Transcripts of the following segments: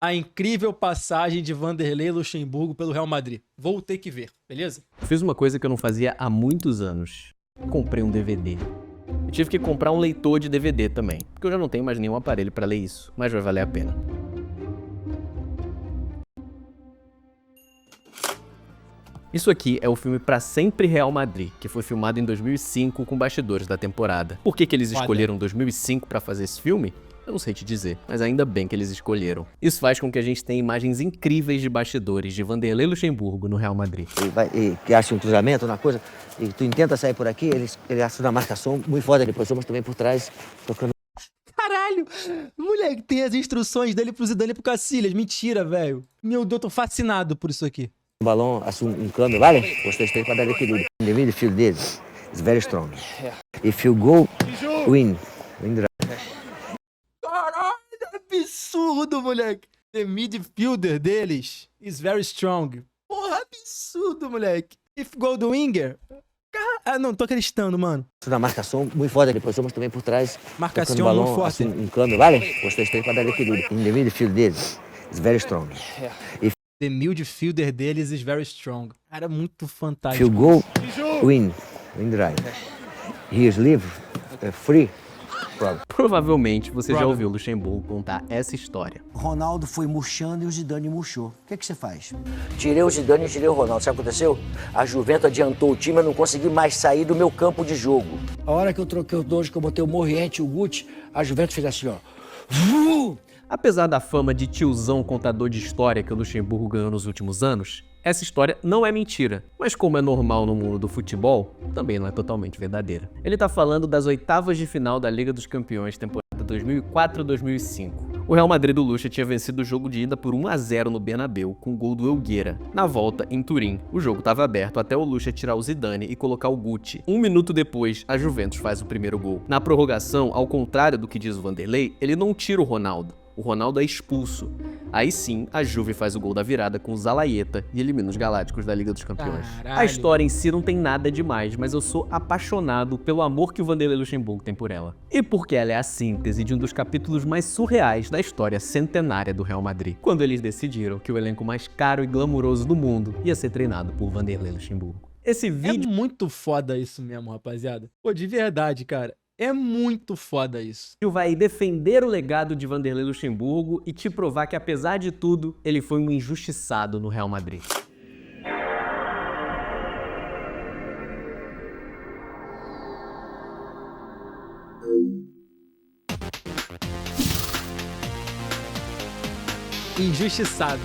A incrível passagem de Vanderlei Luxemburgo pelo Real Madrid. Vou ter que ver, beleza? Eu fiz uma coisa que eu não fazia há muitos anos. Comprei um DVD. Eu tive que comprar um leitor de DVD também, porque eu já não tenho mais nenhum aparelho para ler isso, mas vai valer a pena. Isso aqui é o filme Pra Sempre Real Madrid, que foi filmado em 2005 com bastidores da temporada. Por que eles escolheram 2005 pra fazer esse filme? Eu não sei te dizer, mas ainda bem que eles escolheram. Isso faz com que a gente tenha imagens incríveis de bastidores de Vanderlei Luxemburgo no Real Madrid. Que acha um cruzamento, uma coisa, e tu intenta sair por aqui, ele acha uma marcação muito forte depois, mas também por trás, tocando. Caralho! Moleque, tem as instruções dele pro Zidane e pro Cacilhas. Mentira, velho. Meu Deus, eu tô fascinado por isso aqui. O balão, um câmbio, vale? Vocês têm para dar equilíbrio. The midfield deles is very strong. If you go, win drive. Caralho, absurdo, moleque. The midfielder deles is very strong. Porra, absurdo, moleque. If go do winger... Ah, não, tô acreditando, mano. Uma marcação muito forte depois, mas também por trás. Marcação tocando o balão, muito forte. Um câmbio, vale? Vocês têm para dar equilíbrio. The midfield deles is very strong. The midfielder deles is very strong. Cara, muito If fantástico. you go, win drive. He is live, free. Provavelmente você já ouviu Luxemburgo contar essa história. Ronaldo foi murchando e o Zidane murchou. O que você faz? Tirei o Zidane e tirei o Ronaldo. Sabe o que aconteceu? A Juventus adiantou o time, eu não consegui mais sair do meu campo de jogo. A hora que eu troquei os dois, que eu botei o Moriente e o Guti, a Juventus fez assim, ó. Apesar da fama de tiozão contador de história que o Luxemburgo ganhou nos últimos anos, essa história não é mentira, mas como é normal no mundo do futebol, também não é totalmente verdadeira. Ele tá falando das oitavas de final da Liga dos Campeões, temporada 2004-2005. O Real Madrid do Lucha tinha vencido o jogo de ida por 1-0 no Bernabéu, com o gol do Elguera. Na volta, em Turim, o jogo estava aberto até o Lucha tirar o Zidane e colocar o Guti. Um minuto depois, a Juventus faz o primeiro gol. Na prorrogação, ao contrário do que diz o Vanderlei, ele não tira o Ronaldo. O Ronaldo é expulso. Aí sim, a Juve faz o gol da virada com o Zalaeta e elimina os Galácticos da Liga dos Campeões. Caralho. A história em si não tem nada demais, mas eu sou apaixonado pelo amor que o Vanderlei Luxemburgo tem por ela. E porque ela é a síntese de um dos capítulos mais surreais da história centenária do Real Madrid, quando eles decidiram que o elenco mais caro e glamuroso do mundo ia ser treinado por Vanderlei Luxemburgo. Esse vídeo... É muito foda isso mesmo, rapaziada. Pô, de verdade, cara. É muito foda isso. Vai defender o legado de Vanderlei Luxemburgo e te provar que, apesar de tudo, ele foi um injustiçado no Real Madrid. Injustiçado.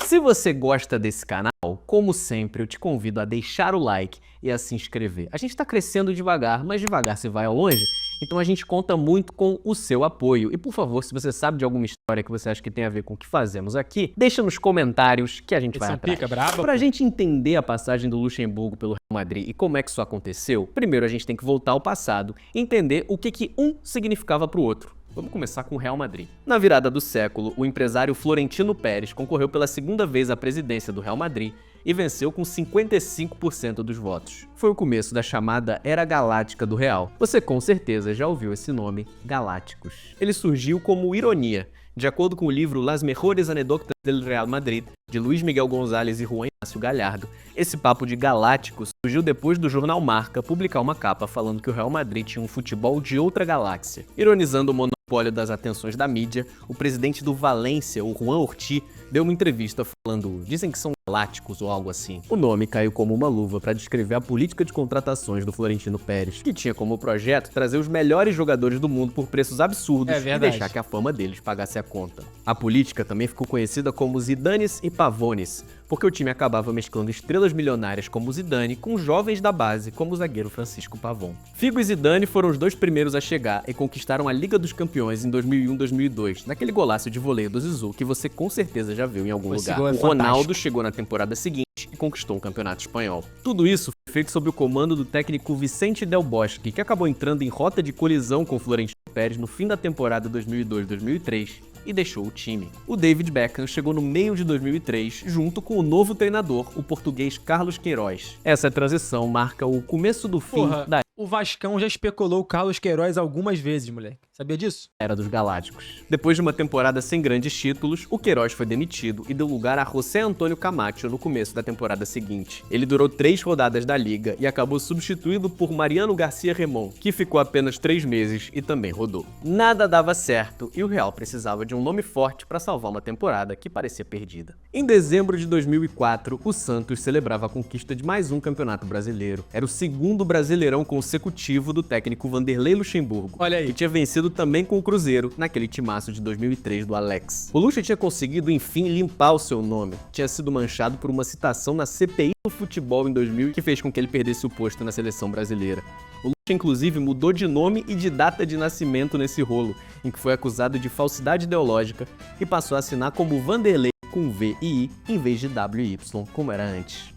Se você gosta desse canal, como sempre, eu te convido a deixar o like e a se inscrever. A gente tá crescendo devagar, mas devagar se vai ao longe, então a gente conta muito com o seu apoio. E por favor, se você sabe de alguma história que você acha que tem a ver com o que fazemos aqui, deixa nos comentários que a gente vai atrás. Pica braba, pra gente entender a passagem do Luxemburgo pelo Real Madrid e como é que isso aconteceu, primeiro a gente tem que voltar ao passado e entender o que um significava pro outro. Vamos começar com o Real Madrid. Na virada do século, o empresário Florentino Pérez concorreu pela segunda vez à presidência do Real Madrid e venceu com 55% dos votos. Foi o começo da chamada Era Galáctica do Real. Você com certeza já ouviu esse nome, Galácticos. Ele surgiu como ironia. De acordo com o livro Las Mejores Anécdotas del Real Madrid, de Luís Miguel González e Juan Inácio Gallardo, esse papo de galácticos surgiu depois do jornal Marca publicar uma capa falando que o Real Madrid tinha um futebol de outra galáxia. Ironizando o monopólio das atenções da mídia, o presidente do Valência, o Juan Ortí, deu uma entrevista falando, dizem que são galácticos ou algo assim. O nome caiu como uma luva para descrever a política de contratações do Florentino Pérez, que tinha como projeto trazer os melhores jogadores do mundo por preços absurdos e deixar que a fama deles pagasse a conta. A política também ficou conhecida como Zidanes e Pavones, porque o time acabava mesclando estrelas milionárias como Zidane com jovens da base como o zagueiro Francisco Pavón. Figo e Zidane foram os dois primeiros a chegar e conquistaram a Liga dos Campeões em 2001-2002, naquele golaço de voleio do Zizou que você com certeza já viu em algum lugar. O Ronaldo chegou na temporada seguinte e conquistou o Campeonato Espanhol. Tudo isso foi feito sob o comando do técnico Vicente Del Bosque, que acabou entrando em rota de colisão com Florentino Pérez no fim da temporada 2002-2003 e deixou o time. O David Beckham chegou no meio de 2003, junto com o novo treinador, o português Carlos Queiroz. Essa transição marca o começo do fim da... O Vascão já especulou o Carlos Queiroz algumas vezes, moleque. Sabia disso? Era dos Galácticos. Depois de uma temporada sem grandes títulos, o Queiroz foi demitido e deu lugar a José Antônio Camacho no começo da temporada seguinte. Ele durou 3 rodadas da liga e acabou substituído por Mariano Garcia Remon, que ficou apenas 3 meses e também rodou. Nada dava certo e o Real precisava de um nome forte para salvar uma temporada que parecia perdida. Em dezembro de 2004, o Santos celebrava a conquista de mais um campeonato brasileiro. Era o segundo Brasileirão consecutivo do técnico Vanderlei Luxemburgo, Olha aí. que tinha vencido também com o Cruzeiro naquele timaço de 2003 do Alex. O Lucha tinha conseguido, enfim, limpar o seu nome. Tinha sido manchado por uma citação na CPI do futebol em 2000 que fez com que ele perdesse o posto na seleção brasileira. O Lucha, inclusive, mudou de nome e de data de nascimento nesse rolo, em que foi acusado de falsidade ideológica e passou a assinar como Vanderlei com V e I em vez de W e Y, como era antes.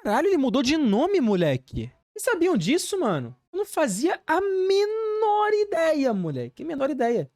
Caralho, ele mudou de nome, moleque. Vocês sabiam disso, mano? Eu não fazia a menor ideia, moleque. Menor ideia.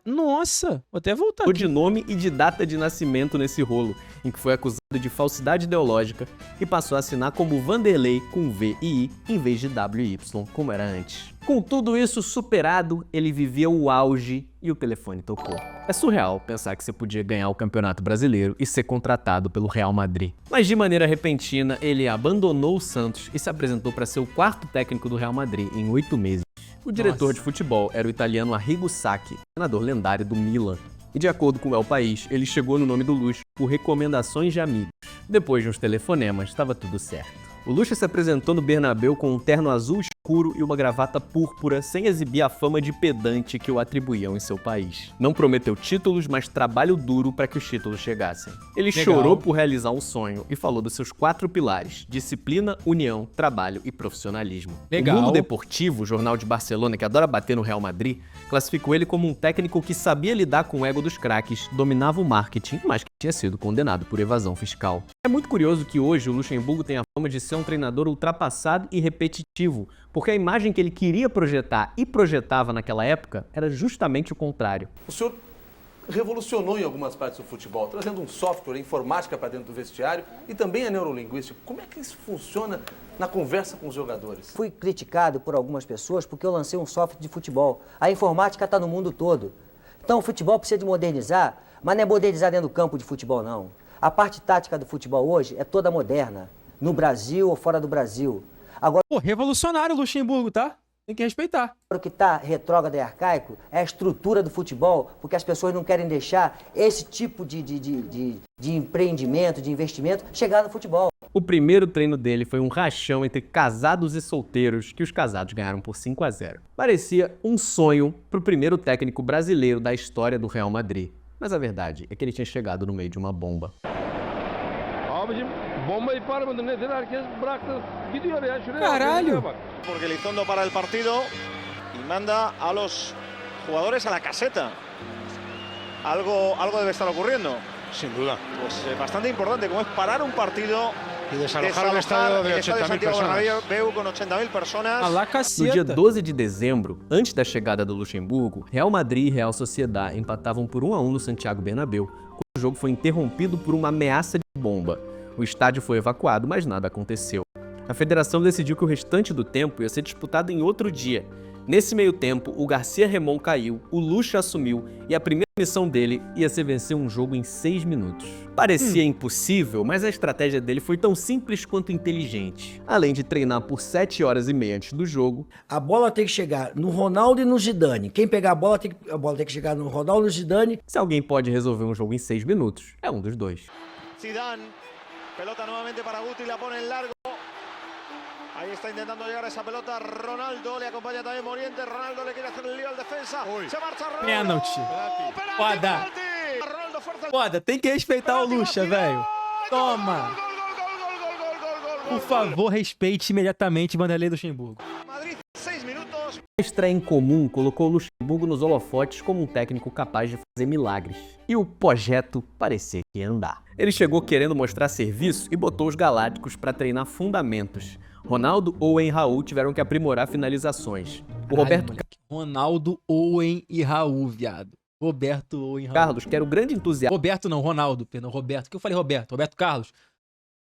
Nossa, vou até voltar Mudou aqui. de nome e de data de nascimento nesse rolo, em que foi acusado de falsidade ideológica e passou a assinar como Vanderlei com V e I em vez de W e Y, como era antes. Com tudo isso superado, ele vivia o auge e o telefone tocou. É surreal pensar que você podia ganhar o Campeonato Brasileiro e ser contratado pelo Real Madrid. Mas de maneira repentina, ele abandonou o Santos e se apresentou para ser o 4º técnico do Real Madrid em 8 meses. O diretor de futebol era o italiano Arrigo Sacchi, treinador lendário do Milan. E de acordo com o El País, ele chegou no nome do Lucha por recomendações de amigos. Depois de uns telefonemas, estava tudo certo. O Lucha se apresentou no Bernabéu com um terno azul escuro e uma gravata púrpura, sem exibir a fama de pedante que o atribuíam em seu país. Não prometeu títulos, mas trabalho duro para que os títulos chegassem. Ele Legal. chorou por realizar um sonho e falou dos seus 4 pilares: disciplina, união, trabalho e profissionalismo. Legal. O Mundo Deportivo, o jornal de Barcelona que adora bater no Real Madrid, classificou ele como um técnico que sabia lidar com o ego dos craques, dominava o marketing, mas que tinha sido condenado por evasão fiscal. É muito curioso que hoje o Luxemburgo tem a fama de ser um treinador ultrapassado e repetitivo, porque a imagem que ele queria projetar e projetava naquela época era justamente o contrário. O senhor revolucionou em algumas partes do futebol, trazendo um software, informática para dentro do vestiário e também a neurolinguística. Como é que isso funciona na conversa com os jogadores? Fui criticado por algumas pessoas porque eu lancei um software de futebol. A informática está no mundo todo. Então o futebol precisa de modernizar, mas não é modernizar dentro do campo de futebol, não. A parte tática do futebol hoje é toda moderna, no Brasil ou fora do Brasil. Agora, Pô, revolucionário o Luxemburgo, tá? Tem que respeitar. o que está retrógrado e arcaico é a estrutura do futebol, porque as pessoas não querem deixar esse tipo de empreendimento, de investimento, chegar no futebol. O primeiro treino dele foi um rachão entre casados e solteiros, que os casados ganharam por 5-0. Parecia um sonho para o primeiro técnico brasileiro da história do Real Madrid. Mas a verdade é que ele tinha chegado no meio de uma bomba. Abicim bombayı parmadın herkes bıraktı gidiyor ya şuraya. Caralho. Bak. Porque Elizondo para el partido y manda a los jugadores a la caseta. Algo debe estar ocurriendo. Sin duda. Pues bastante importante, como es parar un partido, Y desalojar un estadio de el estadio 80.000 Santiago personas. Bernabéu con 80.000 personas. A la No dia caceta. 12 de dezembro, antes da chegada do Luxemburgo, Real Madrid e Real Sociedad empatavam por 1-1 no Santiago Bernabéu, quando o jogo foi interrompido por uma ameaça de bomba. O estádio foi evacuado, mas nada aconteceu. A federação decidiu que o restante do tempo ia ser disputado em outro dia. Nesse meio tempo, o Garcia Remon caiu, o Lucha assumiu e a primeira missão dele ia ser vencer um jogo em 6 minutos. Parecia impossível, mas a estratégia dele foi tão simples quanto inteligente. Além de treinar por 7 horas e meia antes do jogo, A bola tem que chegar no Ronaldo e no Zidane. Quem pegar a bola tem que chegar no Ronaldo e no Zidane. se alguém pode resolver um jogo em 6 minutos, é um dos dois. Zidane, pelota nuevamente para Guti, la pone en largo. Ahí está intentando llegar a esa pelota Ronaldo, le acompaña también Morientes. Ronaldo le quiere hacer el lío al defensa. Se marcha Ronaldo. Pênalti. Penalti, Foda. penalti. Ronaldo fuerza el Foda, tem que respeitar o Lucha, velho. Toma. Por favor, respeite imediatamente Vanderlei Luxemburgo. Madrid, 6 minutos. A estreia em comum colocou o Luxemburgo nos holofotes como um técnico capaz de fazer milagres. E o projeto parecia que ia andar. Ele chegou querendo mostrar serviço e botou os galácticos para treinar fundamentos. Ronaldo, Owen e Raul tiveram que aprimorar finalizações. O Roberto Ronaldo, Owen e Raul, viado. Roberto, Owen e Raul. Carlos, que era o grande entusiasta Roberto não, Ronaldo, perdão, Roberto. O que eu falei, Roberto? Roberto Carlos.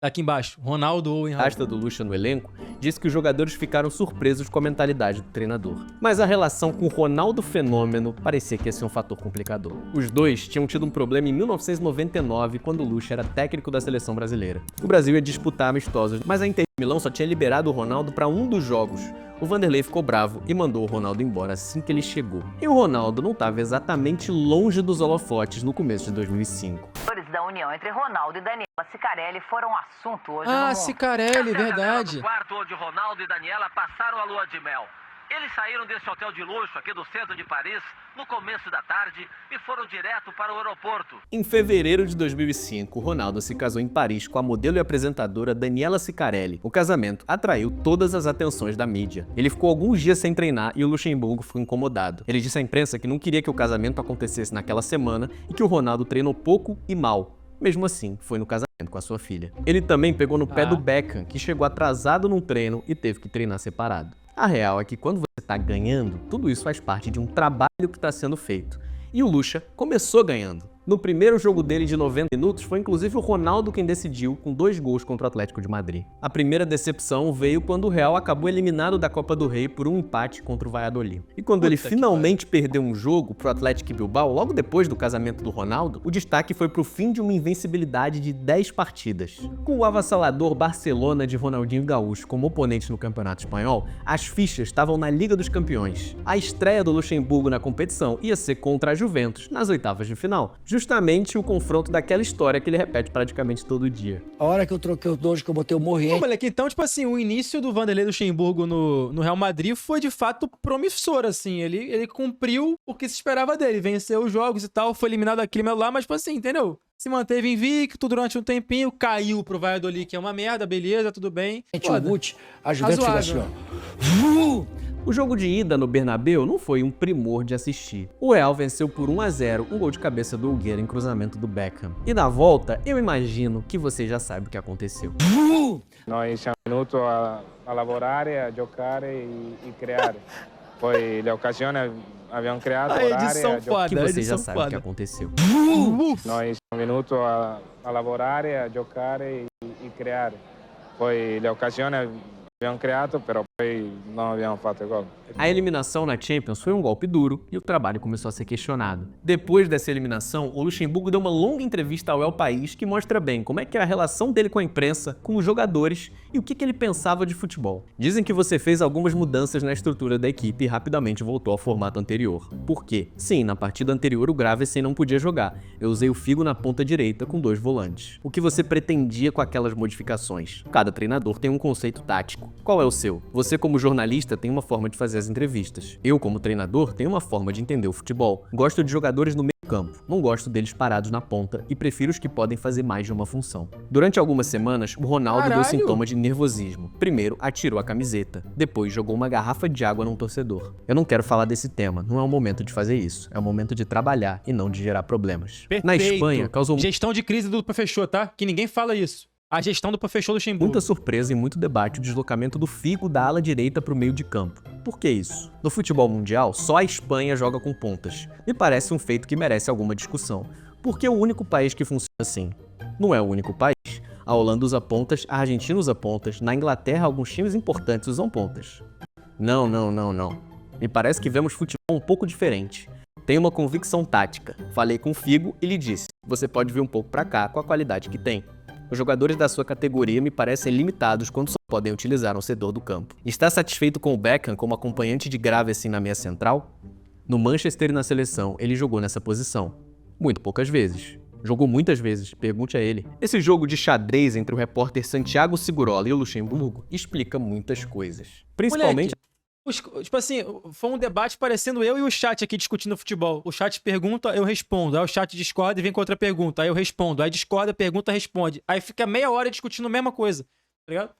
Tá aqui embaixo. Ronaldo ou Henrique. Asta do Lucha no elenco, disse que os jogadores ficaram surpresos com a mentalidade do treinador. Mas a relação com o Ronaldo Fenômeno parecia que ia ser um fator complicador. Os dois tinham tido um problema em 1999, quando o Lucha era técnico da seleção brasileira. O Brasil ia disputar amistosos, mas a Inter de Milão só tinha liberado o Ronaldo para um dos jogos. O Vanderlei ficou bravo e mandou o Ronaldo embora assim que ele chegou. E o Ronaldo não estava exatamente longe dos holofotes no começo de 2005. Da união entre Ronaldo e Daniela Sicarelli foram assunto hoje no Ah, mundo. Sicarelli, verdade. No quarto onde Ronaldo e Daniela passaram a lua de mel. Eles saíram desse hotel de luxo aqui do centro de Paris no começo da tarde e foram direto para o aeroporto. Em fevereiro de 2005, Ronaldo se casou em Paris com a modelo e apresentadora Daniela Sicarelli. O casamento atraiu todas as atenções da mídia. Ele ficou alguns dias sem treinar e o Luxemburgo ficou incomodado. Ele disse à imprensa que não queria que o casamento acontecesse naquela semana e que o Ronaldo treinou pouco e mal. Mesmo assim, foi no casamento com a sua filha. Ele também pegou no pé do Beckham, que chegou atrasado num treino e teve que treinar separado. A real é que quando você tá ganhando, tudo isso faz parte de um trabalho que está sendo feito. E o Lucha começou ganhando. No primeiro jogo dele de 90 minutos, foi inclusive o Ronaldo quem decidiu com 2 gols contra o Atlético de Madrid. A primeira decepção veio quando o Real acabou eliminado da Copa do Rei por um empate contra o Valladolid. E quando ele finalmente perdeu um jogo pro Atlético Bilbao, logo depois do casamento do Ronaldo, o destaque foi pro fim de uma invencibilidade de 10 partidas. Com o avassalador Barcelona de Ronaldinho Gaúcho como oponente no Campeonato Espanhol, as fichas estavam na Liga dos Campeões. A estreia do Luxemburgo na competição ia ser contra a Juventus, nas oitavas de final. Justamente o confronto daquela história que ele repete praticamente todo dia. A hora que eu troquei o dojo, que eu botei o Pô, Morriente. moleque, então, tipo assim, o início do Vanderlei Luxemburgo no Real Madrid foi de fato promissor, assim. Ele cumpriu o que se esperava dele, venceu os jogos e tal, foi eliminado aqui lá, mas, tipo assim, entendeu? Se manteve invicto durante um tempinho, caiu pro Valladolid, que é uma merda, beleza, tudo bem. O Guti, a Juventus fica assim, Razoável. ó. O jogo de ida no Bernabéu não foi um primor de assistir. O Real venceu por 1-0, um gol de cabeça do Hugueira em cruzamento do Beckham. E na volta, eu imagino que você já sabe o que aconteceu. Noi siamo venuti a lavorare, a giocare e creare. Poi le occasioni abbiamo creato, A edição foda, Que a você já edição sabe o que foda. aconteceu. Noi siamo venuti a lavorare, a giocare e creare. Poi le occasioni abbiamo creato, però poi non abbiamo fatto gol. A eliminação na Champions foi um golpe duro e o trabalho começou a ser questionado. Depois dessa eliminação, o Luxemburgo deu uma longa entrevista ao El País que mostra bem como é que era a relação dele com a imprensa, com os jogadores e o que ele pensava de futebol. Dizem que você fez algumas mudanças na estrutura da equipe e rapidamente voltou ao formato anterior. Por quê? Sim, na partida anterior o Gravesen não podia jogar. Eu usei o Figo na ponta direita com 2 volantes. O que você pretendia com aquelas modificações? Cada treinador tem um conceito tático. Qual é o seu? Você, como jornalista, tem uma forma de fazer as entrevistas. Eu, como treinador, tenho uma forma de entender o futebol. Gosto de jogadores no meio campo, não gosto deles parados na ponta e prefiro os que podem fazer mais de uma função. Durante algumas semanas, o Ronaldo deu sintomas de nervosismo. Primeiro, atirou a camiseta. Depois, jogou uma garrafa de água num torcedor. Eu não quero falar desse tema, não é o momento de fazer isso. É o momento de trabalhar e não de gerar problemas. Perfeito. Na Espanha, causou Gestão de crise do professor, tá? Que ninguém fala isso. A gestão do professor Luxemburgo. muita surpresa e muito debate o deslocamento do Figo da ala direita para o meio de campo. Por que isso? No futebol mundial, só a Espanha joga com pontas. Me parece um feito que merece alguma discussão. Porque é o único país que funciona assim. Não é o único país. A Holanda usa pontas, a Argentina usa pontas, na Inglaterra alguns times importantes usam pontas. Não. Me parece que vemos futebol um pouco diferente. Tenho uma convicção tática. Falei com o Figo e lhe disse: você pode vir um pouco para cá com a qualidade que tem. Os jogadores da sua categoria me parecem limitados quando só podem utilizar um setor do campo. Está satisfeito com o Beckham como acompanhante de Gravesen na meia central? No Manchester e na seleção, ele jogou nessa posição. Muito poucas vezes. Jogou muitas vezes, pergunte a ele. Esse jogo de xadrez entre o repórter Santiago Segurola e o Luxemburgo explica muitas coisas. Principalmente... Tipo assim, foi um debate parecendo eu e o chat aqui discutindo futebol. O chat pergunta, eu respondo. Aí o chat discorda e vem com outra pergunta. Aí eu respondo. Aí discorda, pergunta, responde. Aí fica meia hora discutindo a mesma coisa. Tá ligado?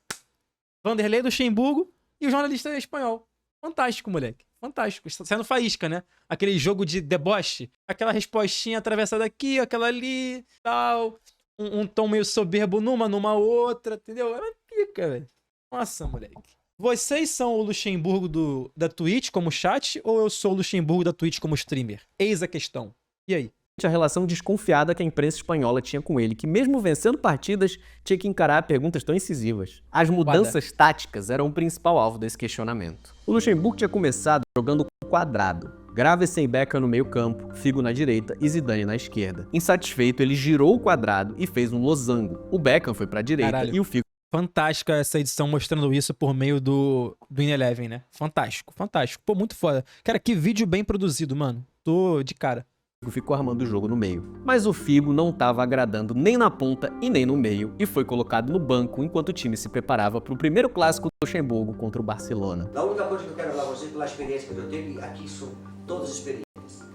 Vanderlei Luxemburgo e o jornalista espanhol. Fantástico, moleque. Fantástico. Está sendo faísca, né? Aquele jogo de deboche. Aquela respostinha atravessada aqui, aquela ali, tal. Um tom meio soberbo numa outra, entendeu? É pica, velho. Nossa, moleque. Vocês são o Luxemburgo da Twitch como chat ou eu sou o Luxemburgo da Twitch como streamer? Eis a questão. E aí? a relação desconfiada que a imprensa espanhola tinha com ele, que mesmo vencendo partidas, tinha que encarar perguntas tão incisivas. As mudanças táticas eram o principal alvo desse questionamento. O Luxemburgo tinha começado jogando com quadrado. Graves e Beckham no meio campo, Figo na direita e Zidane na esquerda. Insatisfeito, ele girou o quadrado e fez um losango. O Beckham foi pra direita. Caralho. E o Figo Fantástica essa edição mostrando isso por meio do In-11, né? Fantástico, fantástico. Pô, muito foda. Cara, que vídeo bem produzido, mano. Tô de cara. ficou armando o jogo no meio. Mas o Figo não estava agradando nem na ponta e nem no meio e foi colocado no banco enquanto o time se preparava para o primeiro clássico do Luxemburgo contra o Barcelona. A única coisa que eu quero falar a vocês, pela experiência que eu tenho, aqui são todas experiências.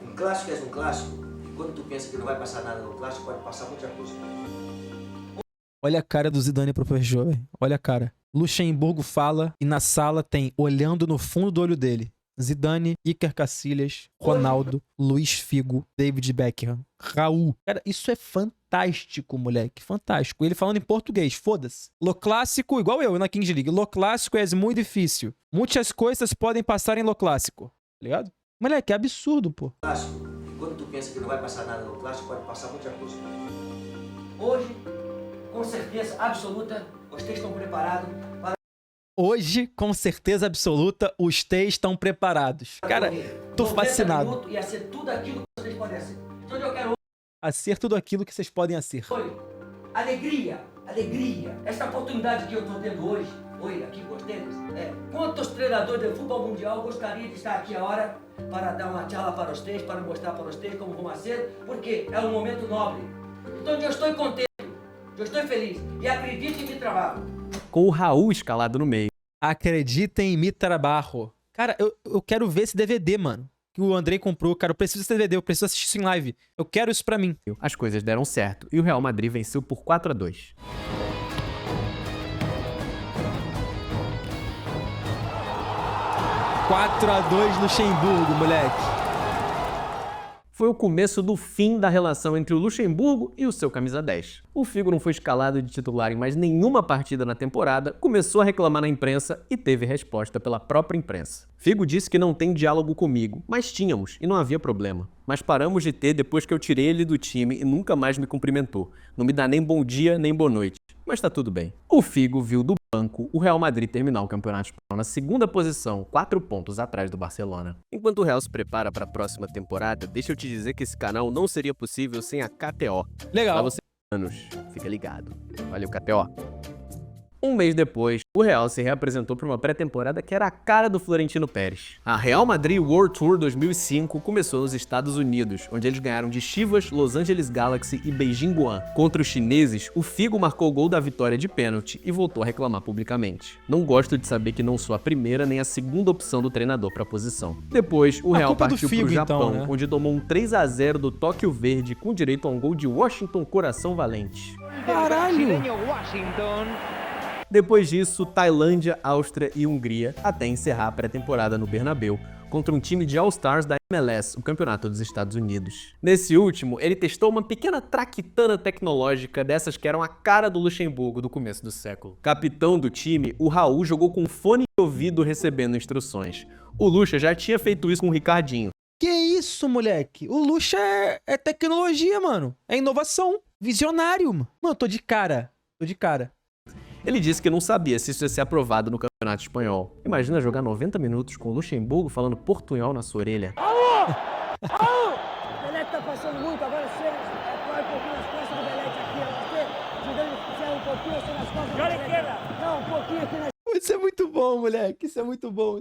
Um clássico é um clássico, e quando tu pensa que não vai passar nada no clássico, pode passar muita coisa. Olha a cara do Zidane, professor, velho. Olha a cara. Luxemburgo fala e na sala tem, olhando no fundo do olho dele, Zidane, Iker Casillas, Ronaldo, Luiz Figo, David Beckham, Raul. Cara, isso é fantástico, moleque. Fantástico. Ele falando em português, foda-se. Lo clássico, igual eu na Kings League. Lo clássico é muito difícil. Muitas coisas podem passar em lo clássico. Tá ligado? Moleque, é absurdo, pô. Clássico, e quando tu pensa que não vai passar nada no clássico, pode passar muita coisa. Hoje, com certeza absoluta, vocês estão preparados para... Hoje, com certeza absoluta, os três estão preparados. Cara, tô fascinado. E a ser tudo aquilo que vocês podem ser. Então eu quero A ser tudo aquilo que vocês podem ser. hoje, alegria, alegria. Esta oportunidade que eu estou tendo hoje, aqui com vocês, quantos treinadores de futebol mundial gostariam de estar aqui a hora para dar uma charla para vocês, para mostrar para vocês como vão ser, porque é um momento nobre. Então eu estou contente, eu estou feliz e acredito em meu trabalho. Com o Raul escalado no meio. Acreditem em mi trabalho. Cara, eu quero ver esse DVD, mano. Que o Andrei comprou. Cara, eu preciso desse DVD, eu preciso assistir isso em live. Eu quero isso pra mim. As coisas deram certo e o Real Madrid venceu por 4-2. (4-2) Luxemburgo, moleque. Foi o começo do fim da relação entre o Luxemburgo e o seu camisa 10. O Figo não foi escalado de titular em mais nenhuma partida na temporada, começou a reclamar na imprensa e teve resposta pela própria imprensa. Figo disse que não tem diálogo comigo, mas tínhamos e não havia problema. Mas paramos de ter depois que eu tirei ele do time e nunca mais me cumprimentou. Não me dá nem bom dia nem boa noite. Mas tá tudo bem. O Figo viu do banco o Real Madrid terminar o Campeonato Espanhol na segunda posição, 4 pontos atrás do Barcelona. Enquanto o Real se prepara para a próxima temporada, deixa eu te dizer que esse canal não seria possível sem a KTO. Legal. Pra você, anos, fica ligado. Valeu, KTO. Um mês depois, o Real se reapresentou para uma pré-temporada que era a cara do Florentino Pérez. A Real Madrid World Tour 2005 começou nos Estados Unidos, onde eles ganharam de Chivas, Los Angeles Galaxy e Beijing Guan. Contra os chineses, o Figo marcou o gol da vitória de pênalti e voltou a reclamar publicamente. Não gosto de saber que não sou a primeira nem a segunda opção do treinador para a posição. Depois, o Real partiu para o Japão, então, né? onde tomou um 3-0 do Tóquio Verde com direito a um gol de Washington Coração Valente. Caralho! Depois disso, Tailândia, Áustria e Hungria, até encerrar a pré-temporada no Bernabéu, contra um time de All-Stars da MLS, o Campeonato dos Estados Unidos. Nesse último, ele testou uma pequena traquitana tecnológica dessas que eram a cara do Luxemburgo do começo do século. Capitão do time, o Raul jogou com fone de ouvido recebendo instruções. O Luxa já tinha feito isso com o Ricardinho. Que isso, moleque? O Luxa é tecnologia, mano. É inovação. Visionário, mano. Mano, tô de cara. Tô de cara. Ele disse que não sabia se isso ia ser aprovado no Campeonato Espanhol. Imagina jogar 90 minutos com o Luxemburgo falando portunhol na sua orelha. O Belete tá passando muito, agora você apoia um pouquinho nas costas do Belete aqui, você Zidane um pouquinho assim nas costas do Belete. Não, um pouquinho aqui nas... Isso é muito bom, moleque. Isso é muito bom.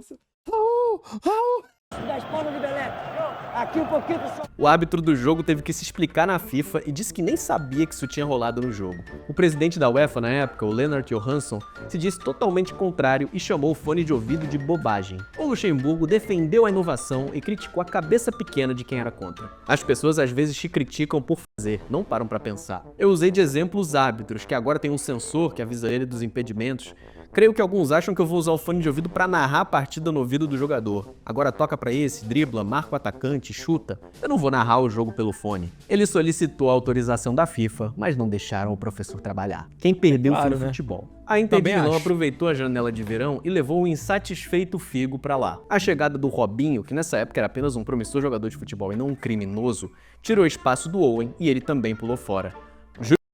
Raul! Raul! Das palmas do Belete. Aqui um pouquinho, pessoal. O árbitro do jogo teve que se explicar na FIFA e disse que nem sabia que isso tinha rolado no jogo. O presidente da UEFA na época, o Lennart Johansson, se disse totalmente contrário e chamou o fone de ouvido de bobagem. O Luxemburgo defendeu a inovação e criticou a cabeça pequena de quem era contra. As pessoas às vezes te criticam por fazer, não param pra pensar. Eu usei de exemplo os árbitros, que agora tem um sensor que avisa ele dos impedimentos. Creio que alguns acham que eu vou usar o fone de ouvido pra narrar a partida no ouvido do jogador. Agora toca pra esse, dribla, marca o atacante, chuta. Eu não vou narrar o jogo pelo fone. Ele solicitou a autorização da FIFA, mas não deixaram o professor trabalhar. Quem perdeu foi o futebol. A Inter de Milão aproveitou a janela de verão e levou o insatisfeito Figo pra lá. A chegada do Robinho, que nessa época era apenas um promissor jogador de futebol e não um criminoso, tirou espaço do Owen e ele também pulou fora.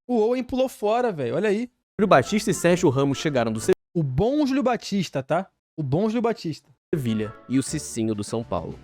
O Owen pulou fora, velho. Olha aí. Júlio Batista e Sérgio Ramos chegaram do O bom Júlio Batista, tá? O bom Júlio Batista. Sevilha e o Cicinho do São Paulo.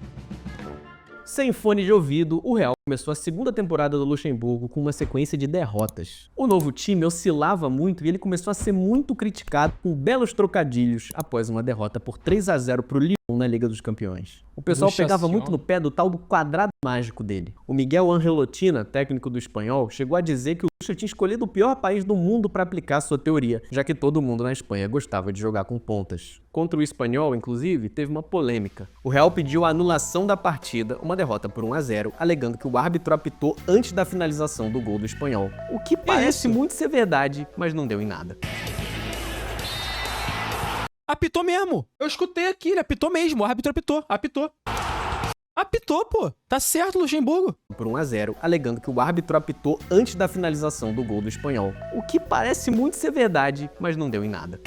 Sem fone de ouvido, o Real começou a segunda temporada do Luxemburgo com uma sequência de derrotas. O novo time oscilava muito e ele começou a ser muito criticado com belos trocadilhos após uma derrota por 3-0 pro Lyon na Liga dos Campeões. O pessoal pegava muito no pé do tal do quadrado mágico dele. O Miguel Angelotina, técnico do Espanhol, chegou a dizer que o Lucha tinha escolhido o pior país do mundo para aplicar sua teoria, já que todo mundo na Espanha gostava de jogar com pontas. Contra o Espanhol, inclusive, teve uma polêmica. O Real pediu a anulação da partida, uma derrota por 1-0, alegando que o árbitro apitou antes da finalização do gol do Espanhol. O que parece muito ser verdade, mas não deu em nada. Apitou mesmo. Eu escutei aqui, ele apitou mesmo. O árbitro apitou. Apitou, pô. Tá certo, Luxemburgo. Por 1-0, alegando que o árbitro apitou antes da finalização do gol do Espanhol. O que parece muito ser verdade, mas não deu em nada.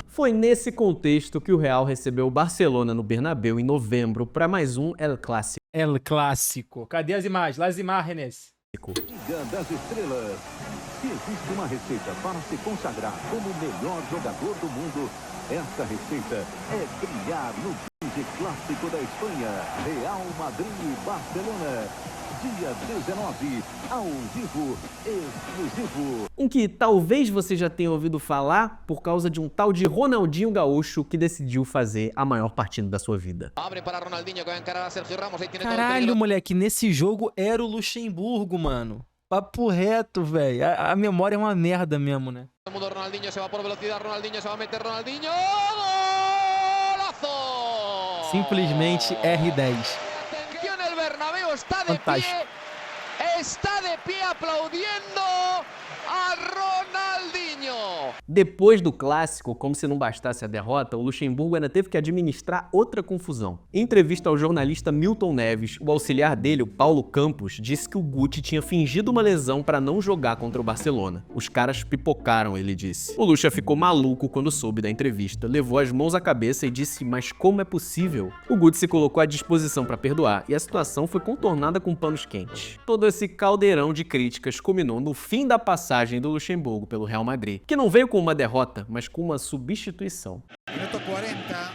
Foi nesse contexto que o Real recebeu o Barcelona no Bernabéu em novembro para mais um El Clásico. El Clásico. Cadê as imagens? Lá as imagens. Liga das Estrelas. Se existe uma receita para se consagrar como o melhor jogador do mundo, essa receita é brilhar no grande clássico da Espanha, Real Madrid e Barcelona. Dia 19, ao vivo, exclusivo. Um que talvez você já tenha ouvido falar por causa de um tal de Ronaldinho Gaúcho que decidiu fazer a maior partida da sua vida. Caralho, moleque, nesse jogo era o Luxemburgo, mano. Papo reto, velho. A memória é uma merda mesmo, né? Ronaldinho se va por velocidad, Ronaldinho se va a meter, Ronaldinho. Golazo! Simplesmente R10. Está de pie aplaudiendo a Ronaldinho. Depois do clássico, como se não bastasse a derrota, o Luxemburgo ainda teve que administrar outra confusão. Em entrevista ao jornalista Milton Neves, o auxiliar dele, o Paulo Campos, disse que o Guti tinha fingido uma lesão para não jogar contra o Barcelona. Os caras pipocaram, ele disse. O Luxa ficou maluco quando soube da entrevista, levou as mãos à cabeça e disse: mas como é possível? O Guti se colocou à disposição para perdoar e a situação foi contornada com panos quentes. Todo esse caldeirão de críticas culminou no fim da passagem do Luxemburgo pelo Real Madrid, que não veio com uma derrota, mas com uma substituição. Minuto 40.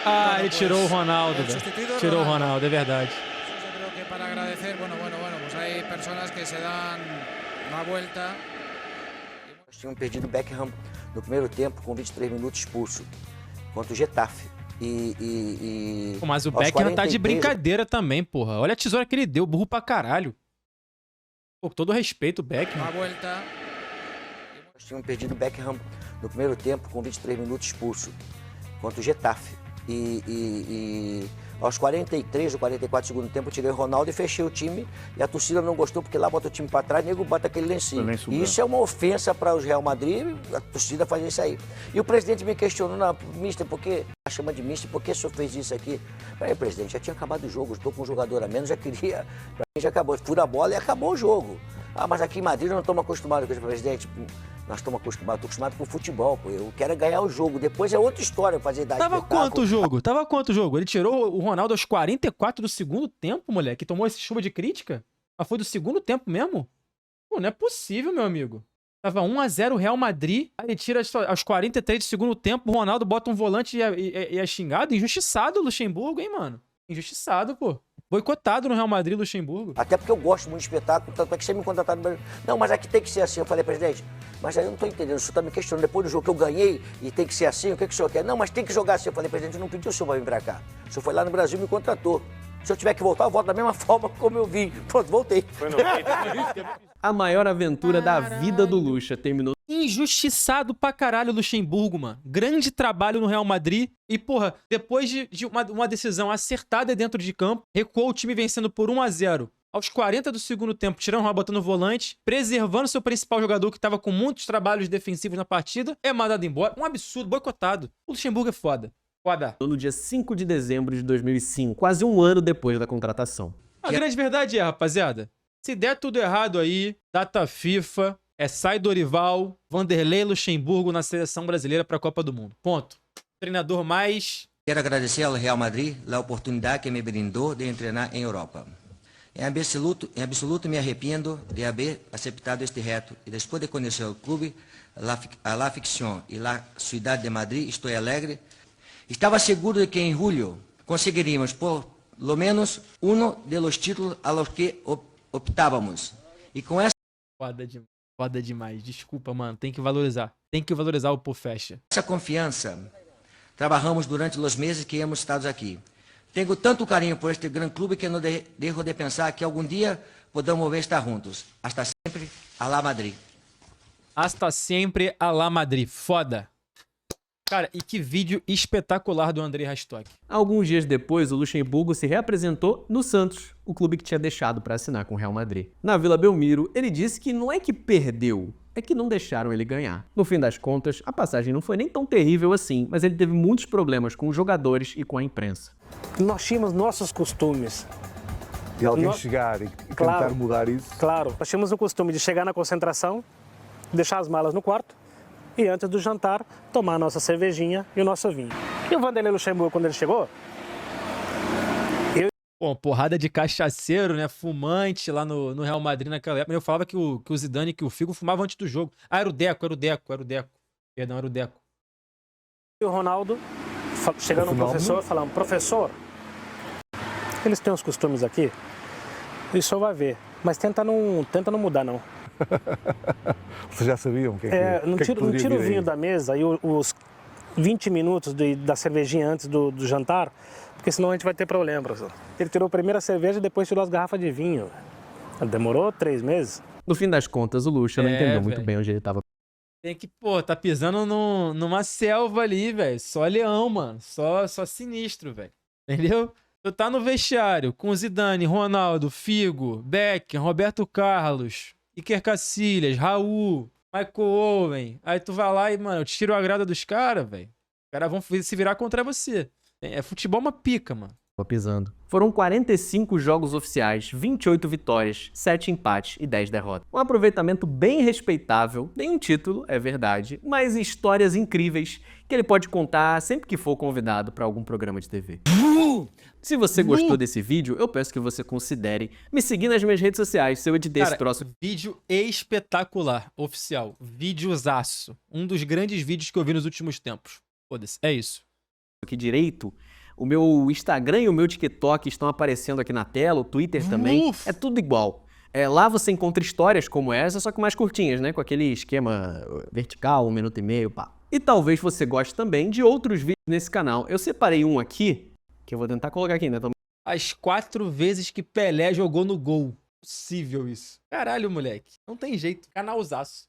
Ah, ele tirou o Ronaldo, velho. Tirou o Ronaldo, é verdade. Eu creo que para agradecer, pues hay personas que se dan la vuelta. Nós tínhamos perdido o Beckham no primeiro tempo com 23 minutos expulso contra o Getafe. Pô, mas o Beckham tá de brincadeira também, porra. Olha a tesoura que ele deu, burro pra caralho. Pô, com todo respeito, o Beckham. Nós tínhamos perdido o Beckham no primeiro tempo com 23 minutos expulso contra o Getafe. Aos 43 ou 44 do segundo tempo eu tirei o Ronaldo e fechei o time. E a torcida não gostou porque lá bota o time pra trás e nego bota aquele lencinho. E isso é uma ofensa para os Real Madrid, a torcida fazer isso aí. E o presidente me questionou na mister, porque chama de mister, por que o senhor fez isso aqui? Peraí, presidente, já tinha acabado o jogo, estou com um jogador a menos, já queria. Pra mim já acabou, fura a bola e acabou o jogo. Ah, mas aqui em Madrid eu não estamos acostumados com isso, presidente. Nós estamos acostumados, estou acostumado com o futebol, pô. Eu quero ganhar o jogo. Depois é outra história fazer dar Tava quanto o jogo? Tava quanto o jogo? Ele tirou o Ronaldo aos 44 do segundo tempo, moleque. Tomou esse chuva de crítica? Mas foi do segundo tempo mesmo? Pô, não é possível, meu amigo. Tava 1-0 Real Madrid. Aí ele tira aos 43 do segundo tempo. O Ronaldo bota um volante e é xingado. Injustiçado o Luxemburgo, hein, mano? Injustiçado, pô. Boicotado no Real Madrid, Luxemburgo. Até porque eu gosto muito de espetáculo, tanto é que você me contratado no Brasil. Não, mas aqui tem que ser assim. Eu falei, presidente, mas aí eu não tô entendendo. O senhor tá me questionando depois do jogo que eu ganhei e tem que ser assim, o que o senhor quer? Não, mas tem que jogar assim. Eu falei, presidente, eu não pedi o senhor pra vir pra cá. O senhor foi lá no Brasil e me contratou. Se eu tiver que voltar, eu volto da mesma forma como eu vim. Pronto, voltei. A maior aventura da vida do Luxa terminou Injustiçado pra caralho o Luxemburgo, mano. Grande trabalho no Real Madrid. E, porra, depois de uma decisão acertada dentro de campo, recuou o time vencendo por 1-0. Aos 40 do segundo tempo, tirando o Ronaldo, botando o volante, preservando seu principal jogador que tava com muitos trabalhos defensivos na partida, é mandado embora. Um absurdo, boicotado. O Luxemburgo é foda. Foda. No dia 5 de dezembro de 2005, quase um ano depois da contratação. A grande verdade é, rapaziada, se der tudo errado aí, data FIFA, sai Dorival, Vanderlei Luxemburgo na seleção brasileira para a Copa do Mundo. Ponto. Treinador mais... Quero agradecer ao Real Madrid a oportunidade que me brindou de treinar em Europa. Em absoluto me arrependo de haver aceitado este reto e depois de conhecer o clube, a afición e a cidade de Madrid, estou alegre. Estava seguro de que em julho conseguiríamos por lo menos de los títulos a los que optávamos. E com essa... Foda demais. Desculpa, mano. Tem que valorizar. Tem que valorizar o Pofecha. Essa confiança, trabalhamos durante os meses que hemos estado aqui. Tenho tanto carinho por este grande clube que não deixo de pensar que algum dia podamos estar juntos. Hasta sempre, Alá Madrid. Hasta sempre, Alá Madrid. Foda. Cara, e que vídeo espetacular do Andrei Rastock. Alguns dias depois, o Luxemburgo se reapresentou no Santos, o clube que tinha deixado para assinar com o Real Madrid. Na Vila Belmiro, ele disse que não é que perdeu, é que não deixaram ele ganhar. No fim das contas, a passagem não foi nem tão terrível assim, mas ele teve muitos problemas com os jogadores e com a imprensa. Nós tínhamos nossos costumes. E alguém chegar e tentar mudar isso? Claro, nós tínhamos o costume de chegar na concentração, deixar as malas no quarto e antes do jantar tomar a nossa cervejinha e o nosso vinho. E o Vanderlei Luxemburgo, quando ele chegou... Bom, porrada de cachaceiro, né? Fumante lá no Real Madrid naquela época. Eu falava que o Zidane e que o Figo fumavam antes do jogo. Ah, era o Deco. Perdão, era o Deco. E o Ronaldo, chegando no professor, falando, professor, eles têm uns costumes aqui, e o senhor vai ver, mas tenta não mudar, não. Vocês já sabiam o que não tira o vinho da mesa e os 20 minutos da cervejinha antes do jantar, porque senão a gente vai ter problema, professor. Ele tirou a primeira cerveja e depois tirou as garrafas de vinho. Demorou 3 meses. No fim das contas, o Luxa não entendeu muito bem onde ele tava. Tem que, tá pisando numa selva ali, velho. Só leão, mano. Só sinistro, velho. Entendeu? Tu tá no vestiário com Zidane, Ronaldo, Figo, Beckham, Roberto Carlos, Iker Casillas, Raul, Michael Owen. Aí tu vai lá e, mano, eu tiro a grada dos caras, velho. Os caras vão se virar contra você. Futebol uma pica, mano. Pisando. Foram 45 jogos oficiais, 28 vitórias, 7 empates e 10 derrotas. Um aproveitamento bem respeitável, nenhum título, é verdade, mas histórias incríveis que ele pode contar sempre que for convidado para algum programa de TV. Se você gostou desse vídeo, eu peço que você considere me seguir nas minhas redes sociais, se eu editei esse troço. Vídeo espetacular, oficial, videozaço. Um dos grandes vídeos que eu vi nos últimos tempos. Foda-se, é isso. Aqui direito, o meu Instagram e o meu TikTok estão aparecendo aqui na tela, o Twitter também, é tudo igual. Lá você encontra histórias como essa, só que mais curtinhas, né? Com aquele esquema vertical, 1 minuto e meio, pá. E talvez você goste também de outros vídeos nesse canal. Eu separei um aqui, que eu vou tentar colocar aqui, né? As 4 vezes que Pelé jogou no gol. Possível isso. Caralho, moleque. Não tem jeito. Canalzaço.